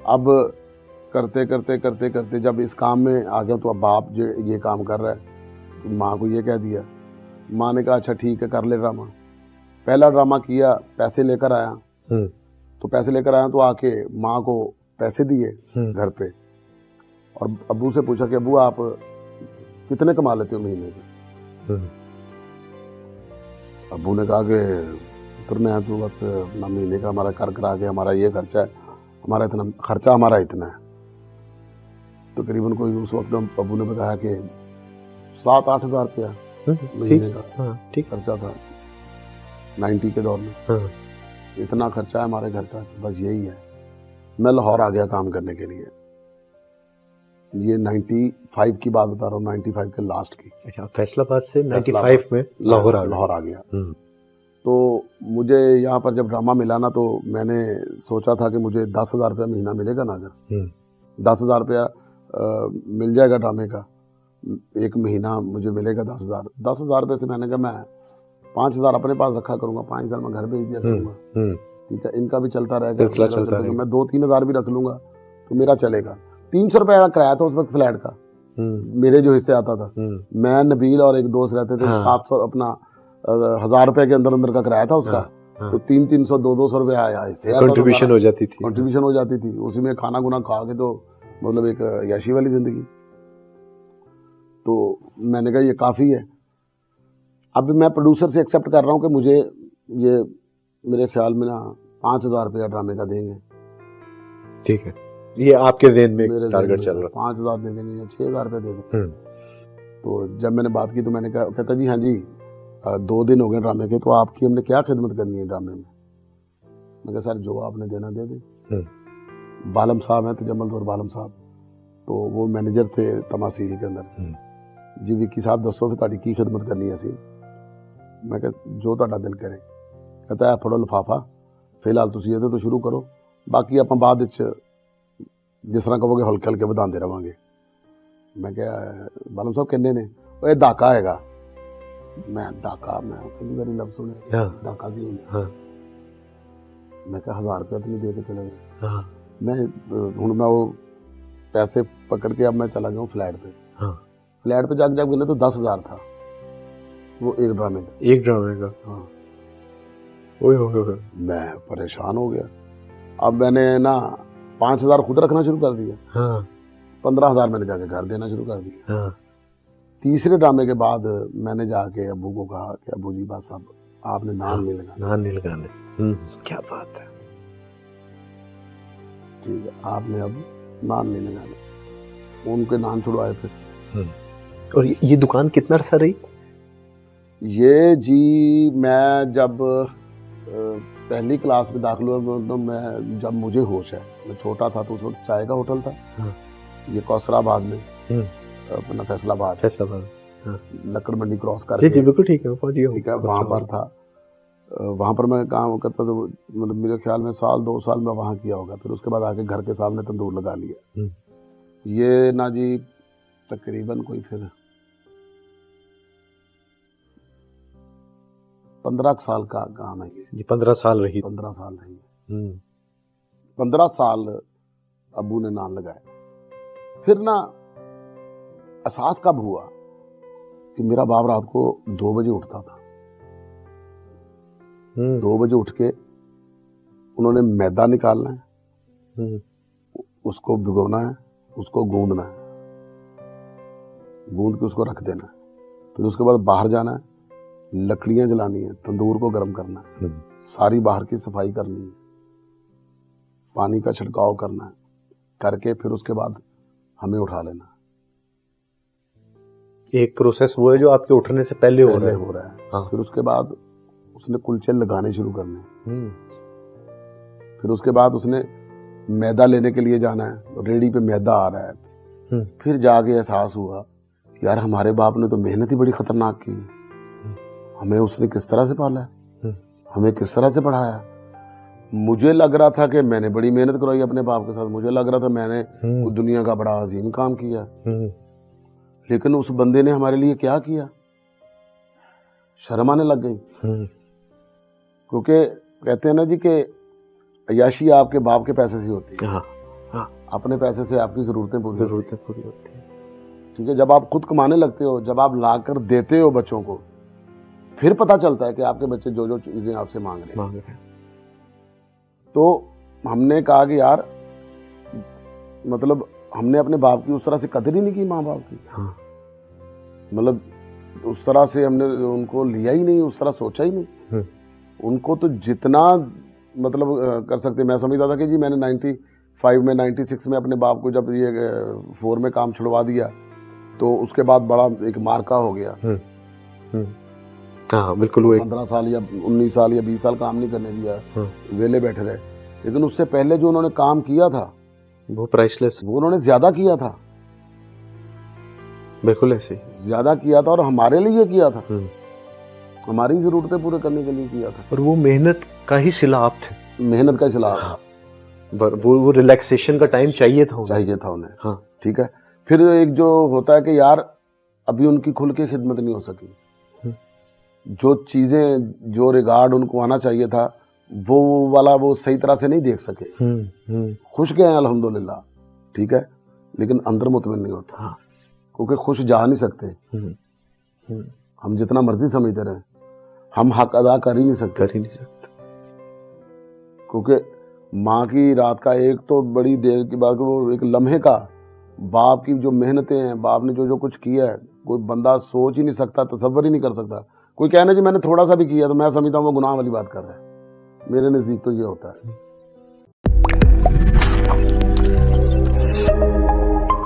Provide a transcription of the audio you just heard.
अब करते करते करते करते जब इस काम में आ गया तो अब बाप जो ये काम कर रहा है, तो माँ को ये कह दिया। माँ ने कहा अच्छा ठीक है कर ले ड्रामा। पहला ड्रामा किया, पैसे लेकर आया। तो पैसे लेकर आया तो आके माँ को पैसे दिए घर पे, और अब्बू से पूछा कि अब्बू आप कितने कमा लेते हो महीने के। अब्बू ने कहा कि पुत्र मैं तो बस अपना महीने का हमारा कर करा के हमारा ये खर्चा है, हमारा इतना खर्चा हमारा इतना है। तकरीबन कोई उस वक्त अब्बू ने बताया कि 7-8 हज़ार रुपया महीने का ठीक खर्चा था 90 के दौर में। इतना खर्चा है हमारे घर का, बस यही है। मैं लाहौर आ गया काम करने के लिए। ये 95 की बात बता रहा हूँ, 95 के लास्ट की। अच्छा, फैसलाबाद से 95 में लाहौर आ गया। तो मुझे यहाँ पर जब ड्रामा मिला ना, तो मैंने सोचा था कि मुझे 10,000 रुपया महीना मिलेगा ना, अगर 10,000 रुपया मिल जाएगा ड्रामे का, एक महीना मुझे मिलेगा 10,000। 10,000 रुपये से मैंने कहा मैं 5,000 अपने पास रखा करूँगा, 5,000 मैं घर भेज दिया करूँगा, ठीक है, इनका भी चलता रहेगा, मैं 2-3 हज़ार भी रख लूँगा तो मेरा चलेगा। 300 रुपये का किराया था उस वक्त फ्लैट का, मेरे जो हिस्से आता था। मैं, नबील और एक दोस्त रहते थे। 700 अपना 1,000 रुपये के अंदर अंदर का किराया था उसका। तो 300-300 200 रुपये आया इससे कंट्रीब्यूशन हो जाती थी। उसी में खाना गुना खा के तो मतलब एक याशी वाली जिंदगी। तो मैंने कहा ये काफ़ी है। अब मैं प्रोड्यूसर से एक्सेप्ट कर रहा हूँ कि मुझे ये मेरे ख्याल में ना 5,000 रुपया ड्रामे का देंगे। ठीक है, ये आपके ज़हन में टारगेट चल रहा है। 5,000 दे देंगे या 6,000 रुपये दे देंगे। तो जब मैंने बात की तो मैंने कहा, कहता जी हाँ जी 2 दिन हो गए ड्रामे के, तो आपकी हमने क्या खिदमत करनी है ड्रामे में। मैं कहा सर जो आपने देना दे दें। बालम साहब हैं तो जमल दौर बालम साहब, तो वो मैनेजर थे तमासील के अंदर। जी विक्की साहब दसो फिर तुहाडी की खिदमत करनी है असी। मैं कहा जो तुहाडा दिल करे। कहता है फड़ो लिफाफा, फिलहाल तुसीं इहदे तो शुरू करो, बाकी आपां बाद विच जिस तरह कहोगे हल्के हल्के वधांदे रहांगे। मैं कहा बालम साहब किन्ने ने? ओए दाका हैगा। मैं दाका, मैं पहली बारी लफ्ज़ सुने, दाका की होंदा। मैं कहा 1,000 रुपया तो नहीं दे के चले गए। मैं हुण मैं वो पैसे पकड़ के अब मैं चला गया हूँ फ्लैट पे। फ्लैट पे जाके जब गिने तो 10,000 था वो एक ड्रामे का। हाँ, ओए मैं परेशान हो गया। अब मैंने ना 5,000 खुद रखना शुरू कर दिया। 15,000 मैंने जाके घर देना शुरू कर दिया। तीसरे ड्रामे के बाद मैंने जाके अब्बू को कहा कि अब्बू जी बस अब आपने नान नहीं लगाने। क्या बात है, ठीक है, आपने अब नान नहीं लगाने। उनके नान छुड़वाए फिर। और ये दुकान कितना अर्सा रही? ये जी मैं जब पहली क्लास में दाखिल हुआ, तो मैं जब मुझे होश है, मैं छोटा था तो उस वक्त चाय का होटल था। ये कौसराबाद में, अपना फैसलाबाद लकड़ मंडी क्रॉस करके। जी बिल्कुल ठीक है, ठीक है, वहाँ पर था। वहाँ पर मैं काम करता था, मतलब मेरे ख्याल में 1-2 साल मैं वहाँ किया होगा। फिर उसके बाद आके घर के सामने तंदूर लगा लिया। ये ना जी तकरीबन कोई फिर 15 साल का काम है ये। 15 साल रही। 15 साल रही। 15 साल अब्बू ने नान लगाए। फिर ना एहसास कब हुआ कि मेरा बाप रात को 2 बजे उठता था। 2 बजे उठ के उन्होंने मैदा निकालना है, उसको भिगोना है, उसको गूंदना है, गूंद के उसको रख देना है। फिर उसके बाद बाहर जाना है, लकड़ियां जलानी है, तंदूर को गर्म करना है, सारी बाहर की सफाई करनी है, पानी का छिड़काव करना है, करके फिर उसके बाद हमें उठा लेना। एक प्रोसेस वो है जो आपके उठने से पहले हो रहा है। हाँ। फिर उसके बाद उसने कुलचे लगाने शुरू करने। फिर उसके बाद उसने मैदा लेने के लिए जाना है, तो रेडी पे मैदा आ रहा है। फिर जाके एहसास हुआ यार हमारे बाप ने तो मेहनत ही बड़ी खतरनाक की, हमें उसने किस तरह से पाला है, हमें किस तरह से पढ़ाया। मुझे लग रहा था कि मैंने बड़ी मेहनत करवाई अपने बाप के साथ, मुझे लग रहा था मैंने दुनिया का बड़ा अजीम काम किया, लेकिन उस बंदे ने हमारे लिए क्या किया। शर्म आने लग गई। क्योंकि कहते हैं ना जी कि अय्याशी आपके बाप के पैसे से होती है। हाँ। अपने पैसे से आपकी जरूरतें पूरी होती जरूरतें पूरी होती है। हैं। ठीक है, जब आप खुद कमाने लगते हो, जब आप ला कर देते हो बच्चों को, फिर पता चलता है कि आपके बच्चे जो जो चीजें आपसे मांग रहे हैं। मांग रहे हैं। तो हमने कहा कि यार मतलब हमने अपने बाप की उस तरह से कदर ही नहीं की, माँ बाप की। हाँ। मतलब उस तरह से हमने उनको लिया ही नहीं, उस तरह सोचा ही नहीं। उनको तो जितना मतलब कर सकते, मैं समझता था कि जी मैंने 95 में 96 में अपने बाप को जब ये 4 में काम छुड़वा दिया तो उसके बाद बड़ा एक मार्का हो गया। हाँ बिल्कुल, वो 15 साल या 19 साल या 20 साल काम नहीं करने दिया, वेले बैठे रहे। लेकिन उससे पहले जो उन्होंने काम किया था वो प्राइसलेस, वो उन्होंने ज्यादा किया था, बिल्कुल ऐसे ही। ज्यादा किया था और हमारे लिए किया था, हमारी जरूरतें पूरे करने के लिए किया था। और वो मेहनत का ही सिला आप थे, मेहनत का सिला वो रिलैक्सेशन का टाइम चाहिए था उन्हें। हाँ। ठीक है, फिर एक जो होता है कि यार अभी उनकी खुल के खिदमत नहीं हो सकी, जो चीजें जो रिगार्ड उनको आना चाहिए था वो वाला वो सही तरह से नहीं देख सके। खुश गए हैं अल्हम्दुलिल्लाह, ठीक है, लेकिन अंदर मुतमिन नहीं होता। हाँ। क्योंकि खुश जा नहीं सकते, हम जितना मर्जी समझते रहे, हम हक अदा कर ही नहीं सकते। क्योंकि माँ की रात का एक तो बड़ी देर की बात, वो एक लम्हे का बाप की जो मेहनतें हैं, बाप ने जो जो कुछ किया है, कोई बंदा सोच ही नहीं सकता, तसव्वुर ही नहीं कर सकता। कोई कहना जी मैंने थोड़ा सा भी किया तो मैं समझता हूँ वो गुनाह वाली बात कर रहा है। मेरे नज़दीक तो ये होता है।